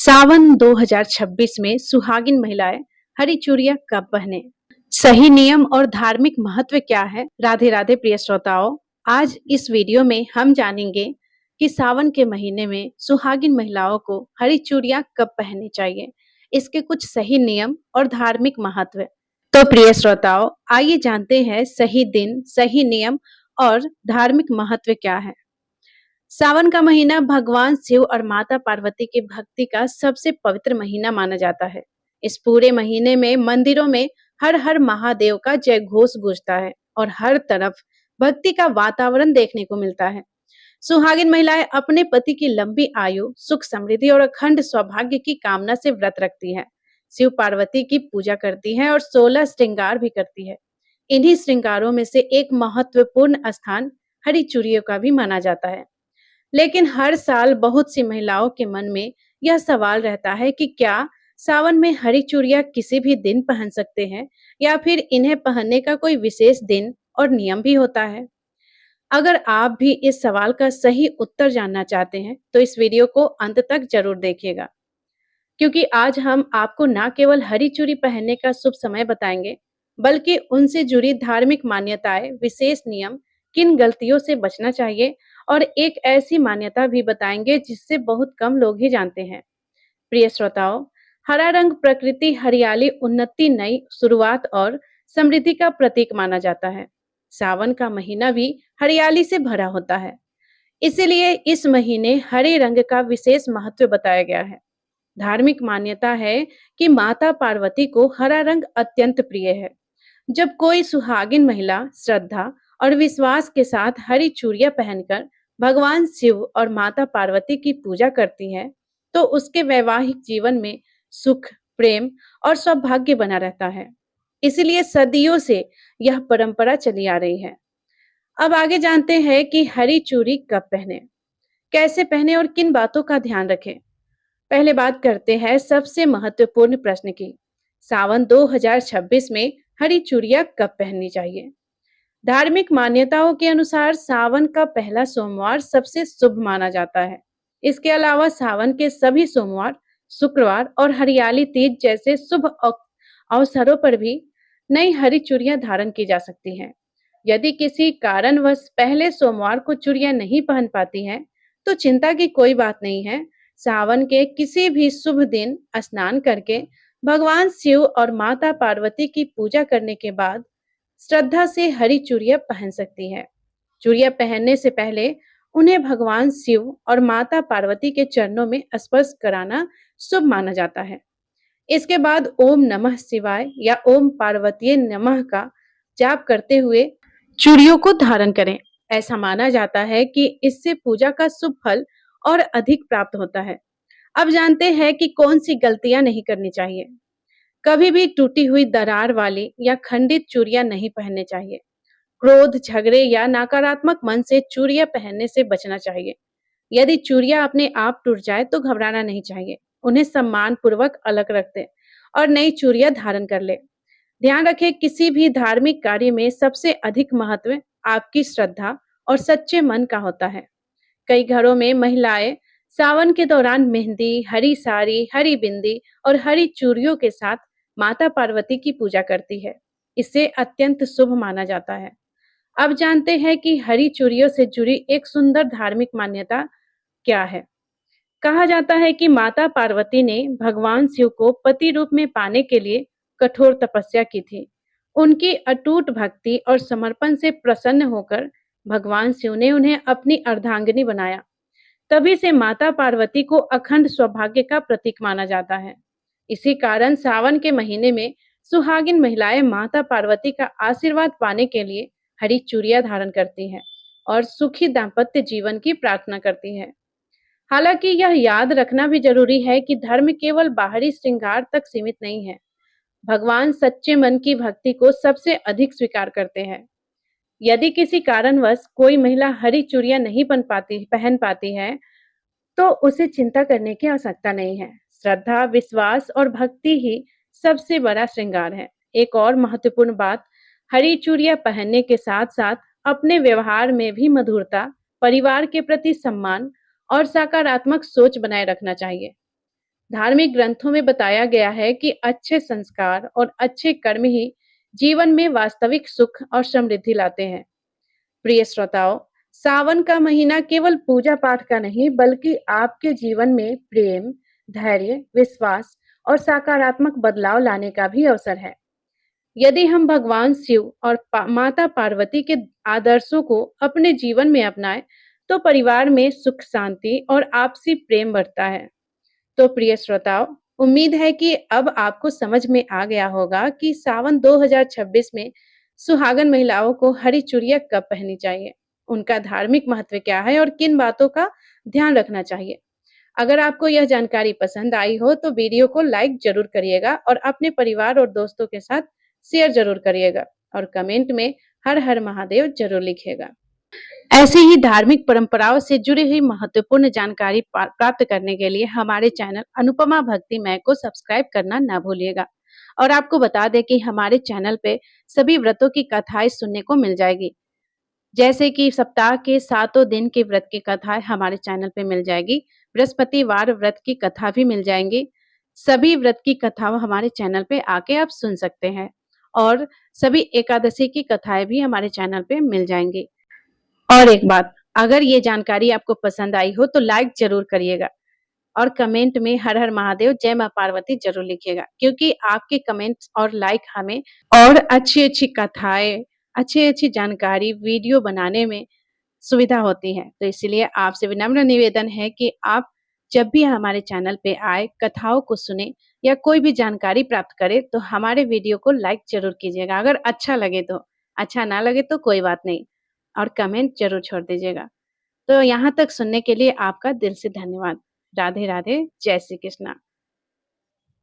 सावन 2026 में सुहागिन महिलाएं हरी चूड़ियां कब पहने? सही नियम और धार्मिक महत्व क्या है? राधे राधे प्रिय श्रोताओं, आज इस वीडियो में हम जानेंगे कि सावन के महीने में सुहागिन महिलाओं को हरी चूड़ियां कब पहननी चाहिए, इसके कुछ सही नियम और धार्मिक महत्व। तो प्रिय श्रोताओं, आइए जानते हैं सही दिन, सही नियम और धार्मिक महत्व क्या है। सावन का महीना भगवान शिव और माता पार्वती की भक्ति का सबसे पवित्र महीना माना जाता है। इस पूरे महीने में मंदिरों में हर हर महादेव का जय घोष गूंजता है और हर तरफ भक्ति का वातावरण देखने को मिलता है। सुहागिन महिलाएं अपने पति की लंबी आयु, सुख समृद्धि और अखंड सौभाग्य की कामना से व्रत रखती है। शिव पार्वती की पूजा करती है और 16 श्रृंगार भी करती है। इन्हीं श्रृंगारों में से एक महत्वपूर्ण स्थान हरी चूड़ियों का भी माना जाता है। लेकिन हर साल बहुत सी महिलाओं के मन में यह सवाल रहता है कि क्या सावन में हरी चूड़ियां किसी भी दिन पहन सकते हैं या फिर इन्हें पहनने का कोई विशेष दिन और नियम भी होता है। अगर आप भी इस सवाल का सही उत्तर जानना चाहते हैं तो इस वीडियो को अंत तक जरूर देखिएगा, क्योंकि आज हम आपको न केवल हरी चूड़ी पहनने का शुभ समय बताएंगे, बल्कि उनसे जुड़ी धार्मिक मान्यताएं, विशेष नियम, किन गलतियों से बचना चाहिए और एक ऐसी मान्यता भी बताएंगे जिससे बहुत कम लोग ही जानते हैं। प्रिय श्रोताओं, हरा रंग प्रकृति, हरियाली, उन्नति, नई शुरुआत और समृद्धि का प्रतीक माना जाता है। सावन का महीना भी हरियाली से भरा होता है, इसीलिए इस महीने हरे रंग का विशेष महत्व बताया गया है। धार्मिक मान्यता है कि माता पार्वती को हरा रंग अत्यंत प्रिय है। जब कोई सुहागिन महिला श्रद्धा और विश्वास के साथ हरी चूड़ियां पहनकर भगवान शिव और माता पार्वती की पूजा करती है, तो उसके वैवाहिक जीवन में सुख, प्रेम और सौभाग्य बना रहता है। इसलिए सदियों से यह परंपरा चली आ रही है। अब आगे जानते हैं कि हरी चूड़ी कब पहने, कैसे पहने और किन बातों का ध्यान रखें। पहले बात करते हैं सबसे महत्वपूर्ण प्रश्न की। सावन 2026 में हरी चूड़ियां कब पहननी चाहिए? धार्मिक मान्यताओं के अनुसार सावन का पहला सोमवार सबसे शुभ माना जाता है। इसके अलावा सावन के सभी सोमवार, शुक्रवार और हरियाली तीज जैसे शुभ अवसरों पर भी नई हरी चूड़ियां धारण की जा सकती हैं। यदि किसी कारणवश पहले सोमवार को चूड़ियां नहीं पहन पाती हैं, तो चिंता की कोई बात नहीं है। सावन के किसी भी शुभ दिन स्नान करके भगवान शिव और माता पार्वती की पूजा करने के बाद श्रद्धा से हरी चूड़ियां पहन सकती है। चूड़ियां पहनने से पहले उन्हें भगवान शिव और माता पार्वती के चरणों में स्पर्श कराना शुभ माना जाता है। इसके बाद ओम नमः शिवाय या ओम पार्वतीय नमः का जाप करते हुए चूड़ियों को धारण करें। ऐसा माना जाता है कि इससे पूजा का शुभ फल और अधिक प्राप्त होता है। अब जानते हैं कि कौन सी गलतियां नहीं करनी चाहिए। कभी भी टूटी हुई दरार वाली या खंडित चूड़ियां नहीं पहनने चाहिए। क्रोध, झगड़े या नकारात्मक मन से चूड़ियां पहनने से बचना चाहिए। यदि चूड़ियां अपने आप टूट जाए तो घबराना नहीं चाहिए। उन्हें सम्मान पूर्वक अलग रख दें और नई चूड़ियां धारण कर ले। ध्यान रखें, किसी भी धार्मिक कार्य में सबसे अधिक महत्व आपकी श्रद्धा और सच्चे मन का होता है। कई घरों में महिलाएं सावन के दौरान मेहंदी, हरी साड़ी, हरी बिंदी और हरी चूड़ियों के साथ माता पार्वती की पूजा करती है। इसे अत्यंत शुभ माना जाता है। अब जानते हैं कि हरी चूड़ियों से जुड़ी एक सुंदर धार्मिक मान्यता क्या है। कहा जाता है कि माता पार्वती ने भगवान शिव को पति रूप में पाने के लिए कठोर तपस्या की थी। उनकी अटूट भक्ति और समर्पण से प्रसन्न होकर भगवान शिव ने उन्हें अपनी अर्धांगिनी बनाया। तभी से माता पार्वती को अखंड सौभाग्य का प्रतीक माना जाता है। इसी कारण सावन के महीने में सुहागिन महिलाएं माता पार्वती का आशीर्वाद पाने के लिए हरी चूड़ियां धारण करती हैं और सुखी दाम्पत्य जीवन की प्रार्थना करती हैं। हालांकि यह याद रखना भी जरूरी है कि धर्म केवल बाहरी श्रृंगार तक सीमित नहीं है। भगवान सच्चे मन की भक्ति को सबसे अधिक स्वीकार करते हैं। यदि किसी कारणवश कोई महिला हरी चूड़ियां नहीं पहन पाती है, तो उसे चिंता करने की आवश्यकता नहीं है। श्रद्धा, विश्वास और भक्ति ही सबसे बड़ा श्रृंगार है। एक और महत्वपूर्ण बात, हरी चूड़ियां पहनने के साथ साथ अपने व्यवहार में भी मधुरता, परिवार के प्रति सम्मान और सकारात्मक सोच बनाए रखना चाहिए। धार्मिक ग्रंथों में बताया गया है कि अच्छे संस्कार और अच्छे कर्म ही जीवन में वास्तविक सुख और समृद्धि लाते हैं। प्रिय श्रोताओं, सावन का महीना केवल पूजा पाठ का नहीं बल्कि आपके जीवन में प्रेम, धैर्य, विश्वास और सकारात्मक बदलाव लाने का भी अवसर है। यदि हम भगवान शिव और माता पार्वती के आदर्शों को अपने जीवन में अपनाएं, तो परिवार में सुख शांति और आपसी प्रेम बढ़ता है। तो प्रिय श्रोताओं, उम्मीद है कि अब आपको समझ में आ गया होगा कि सावन 2026 में सुहागन महिलाओं को हरी चूड़ियां कब पहननी चाहिए, उनका धार्मिक महत्व क्या है और किन बातों का ध्यान रखना चाहिए। अगर आपको यह जानकारी पसंद आई हो तो वीडियो को लाइक जरूर करिएगा और अपने परिवार और दोस्तों के साथ शेयर जरूर करिएगा और कमेंट में हर हर महादेव जरूर लिखिएगा। ऐसी ही धार्मिक परंपराओं से जुड़ी हुई महत्वपूर्ण जानकारी प्राप्त करने के लिए हमारे चैनल अनुपमा भक्तिमय को सब्सक्राइब करना ना भूलिएगा। और आपको बता दें कि हमारे चैनल पे सभी व्रतों की कथाएं सुनने को मिल जाएगी, जैसे कि सप्ताह के 7 दिन की व्रत की कथाएं हमारे चैनल पे मिल जाएगी। बृहस्पतिवार व्रत की कथा भी मिल जाएंगी। सभी व्रत की कथा हमारे चैनल पे आके आप सुन सकते हैं और सभी एकादशी की कथाएं भी हमारे चैनल पे मिल जाएंगी। और एक बात, अगर ये जानकारी आपको पसंद आई हो तो लाइक जरूर करिएगा और कमेंट में हर हर महादेव जय मां पार्वती जरूर लिखिएगा, क्योंकि आपके कमेंट्स और लाइक हमें और अच्छी अच्छी कथाएं, अच्छी अच्छी जानकारी वीडियो बनाने में सुविधा होती है। तो इसलिए आपसे विनम्र निवेदन है कि आप जब भी हमारे चैनल पे आए, कथाओं को सुने या कोई भी जानकारी प्राप्त करे तो हमारे वीडियो को लाइक जरूर कीजिएगा। अगर अच्छा लगे तो, अच्छा ना लगे तो कोई बात नहीं, और कमेंट जरूर छोड़ दीजिएगा। तो यहाँ तक सुनने के लिए आपका दिल से धन्यवाद। राधे राधे, जय श्री कृष्णा।